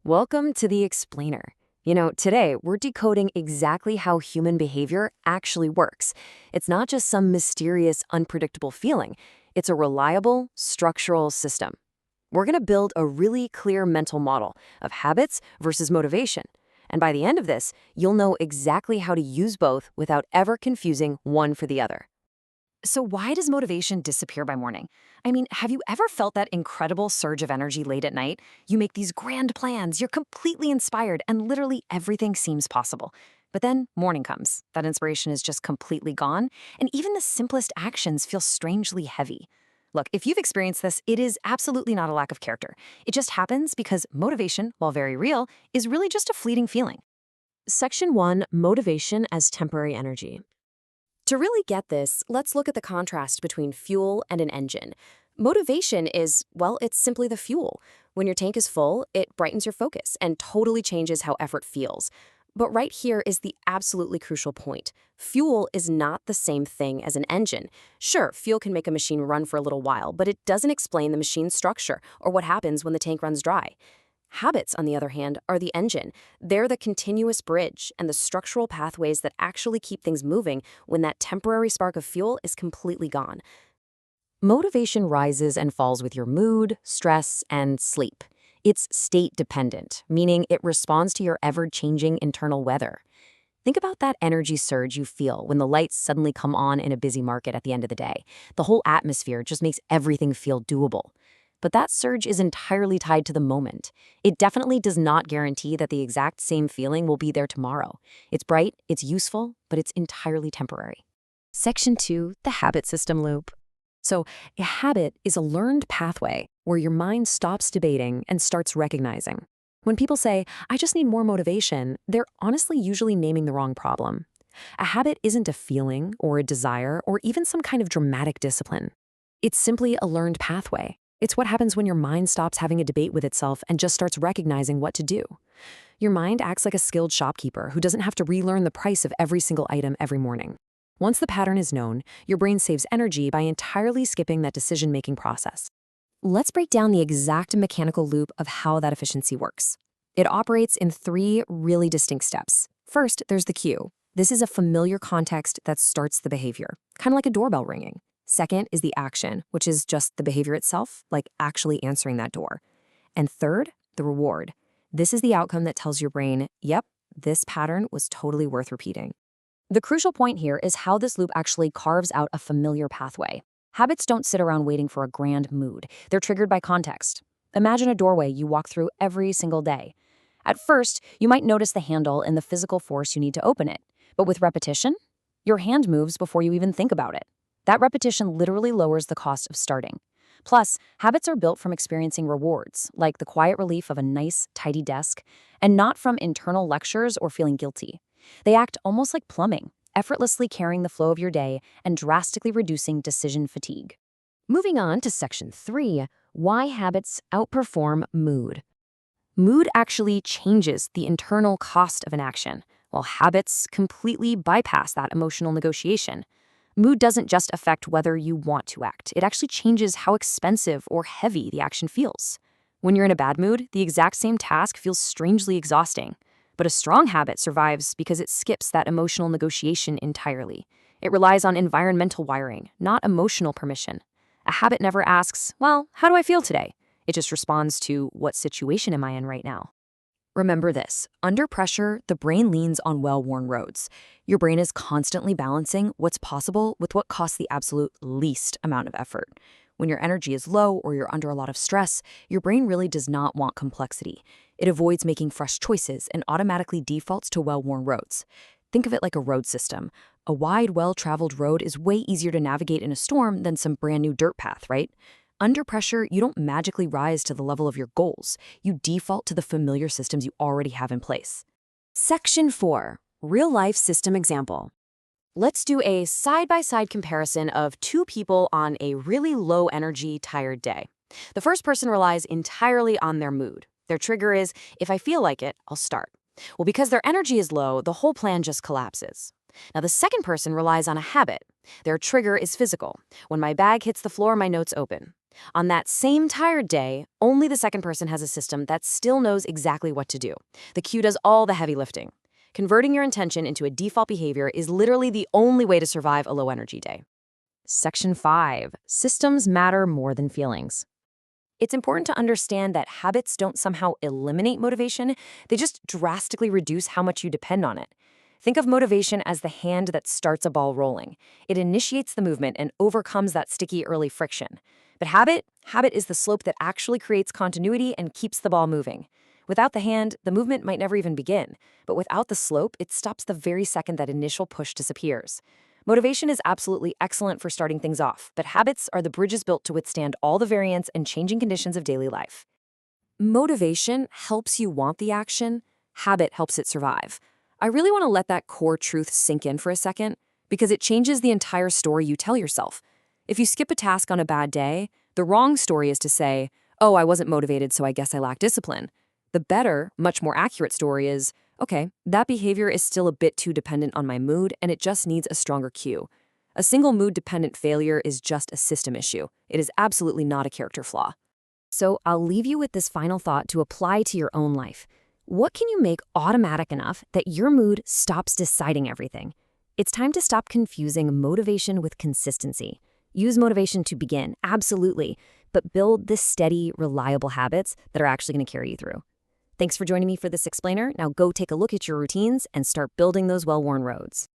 Welcome to the Explainer. Today we're decoding exactly how human behavior actually works. It's not just some mysterious, unpredictable feeling. It's a reliable, structural system. We're going to build a really clear mental model of habits versus motivation. And by the end of this, you'll know exactly how to use both without ever confusing one for the other. So why does motivation disappear by morning? I mean, have you ever felt that incredible surge of energy late at night? You make these grand plans, you're completely inspired, and literally everything seems possible. But then morning comes, that inspiration is just completely gone, and even the simplest actions feel strangely heavy. Look, if you've experienced this, it is absolutely not a lack of character. It just happens because motivation, while very real, is really just a fleeting feeling. Section 1, Motivation as Temporary Energy. To really get this, let's look at the contrast between fuel and an engine. Motivation is, well, it's simply the fuel. When your tank is full, it brightens your focus and totally changes how effort feels. But right here is the absolutely crucial point. Fuel is not the same thing as an engine. Sure, fuel can make a machine run for a little while, but it doesn't explain the machine's structure or what happens when the tank runs dry. Habits, on the other hand, are the engine. They're the continuous bridge and the structural pathways that actually keep things moving when that temporary spark of fuel is completely gone. Motivation rises and falls with your mood, stress, and sleep. It's state-dependent, meaning it responds to your ever-changing internal weather. Think about that energy surge you feel when the lights suddenly come on in a busy market at the end of the day. The whole atmosphere just makes everything feel doable. But that surge is entirely tied to the moment. It definitely does not guarantee that the exact same feeling will be there tomorrow. It's bright, it's useful, but it's entirely temporary. Section 2, the habit system loop. So, a habit is a learned pathway where your mind stops debating and starts recognizing. When people say, I just need more motivation, they're honestly usually naming the wrong problem. A habit isn't a feeling or a desire or even some kind of dramatic discipline. It's simply a learned pathway. It's what happens when your mind stops having a debate with itself and just starts recognizing what to do. Your mind acts like a skilled shopkeeper who doesn't have to relearn the price of every single item every morning. Once the pattern is known, your brain saves energy by entirely skipping that decision-making process. Let's break down the exact mechanical loop of how that efficiency works. It operates in 3 really distinct steps. First, there's the cue. This is a familiar context that starts the behavior, kind of like a doorbell ringing. Second is the action, which is just the behavior itself, like actually answering that door. And third, the reward. This is the outcome that tells your brain, yep, this pattern was totally worth repeating. The crucial point here is how this loop actually carves out a familiar pathway. Habits don't sit around waiting for a grand mood. They're triggered by context. Imagine a doorway you walk through every single day. At first, you might notice the handle and the physical force you need to open it. But with repetition, your hand moves before you even think about it. That repetition literally lowers the cost of starting. Plus, habits are built from experiencing rewards, like the quiet relief of a nice, tidy desk, and not from internal lectures or feeling guilty. They act almost like plumbing, effortlessly carrying the flow of your day and drastically reducing decision fatigue. Moving on to Section 3, Why Habits Outperform Mood. Mood actually changes the internal cost of an action, while habits completely bypass that emotional negotiation. Mood doesn't just affect whether you want to act. It actually changes how expensive or heavy the action feels. When you're in a bad mood, the exact same task feels strangely exhausting. But a strong habit survives because it skips that emotional negotiation entirely. It relies on environmental wiring, not emotional permission. A habit never asks, well, how do I feel today? It just responds to, what situation am I in right now? Remember this, under pressure, the brain leans on well-worn roads. Your brain is constantly balancing what's possible with what costs the absolute least amount of effort. When your energy is low or you're under a lot of stress, your brain really does not want complexity. It avoids making fresh choices and automatically defaults to well-worn roads. Think of it like a road system. A wide, well-traveled road is way easier to navigate in a storm than some brand new dirt path, right? Under pressure, you don't magically rise to the level of your goals. You default to the familiar systems you already have in place. Section 4, Real-Life System Example. Let's do a side-by-side comparison of 2 people on a really low-energy, tired day. The first person relies entirely on their mood. Their trigger is, if I feel like it, I'll start. Well, because their energy is low, the whole plan just collapses. Now, the second person relies on a habit. Their trigger is physical. When my bag hits the floor, my notes open. On that same tired day, only the second person has a system that still knows exactly what to do. The cue does all the heavy lifting. Converting your intention into a default behavior is literally the only way to survive a low-energy day. Section 5. Systems matter more than feelings. It's important to understand that habits don't somehow eliminate motivation, they just drastically reduce how much you depend on it. Think of motivation as the hand that starts a ball rolling. It initiates the movement and overcomes that sticky early friction. But habit is the slope that actually creates continuity and keeps the ball moving. Without the hand, the movement might never even begin. But without the slope, it stops the very second that initial push disappears. Motivation is absolutely excellent for starting things off, but habits are the bridges built to withstand all the variance and changing conditions of daily life. Motivation helps you want the action, habit helps it survive. I really want to let that core truth sink in for a second, because it changes the entire story you tell yourself. If you skip a task on a bad day, the wrong story is to say, oh, I wasn't motivated, so I guess I lack discipline. The better, much more accurate story is, okay, that behavior is still a bit too dependent on my mood, and it just needs a stronger cue. A single mood-dependent failure is just a system issue. It is absolutely not a character flaw. So I'll leave you with this final thought to apply to your own life. What can you make automatic enough that your mood stops deciding everything? It's time to stop confusing motivation with consistency. Use motivation to begin, absolutely, but build the steady, reliable habits that are actually going to carry you through. Thanks for joining me for this explainer. Now go take a look at your routines and start building those well-worn roads.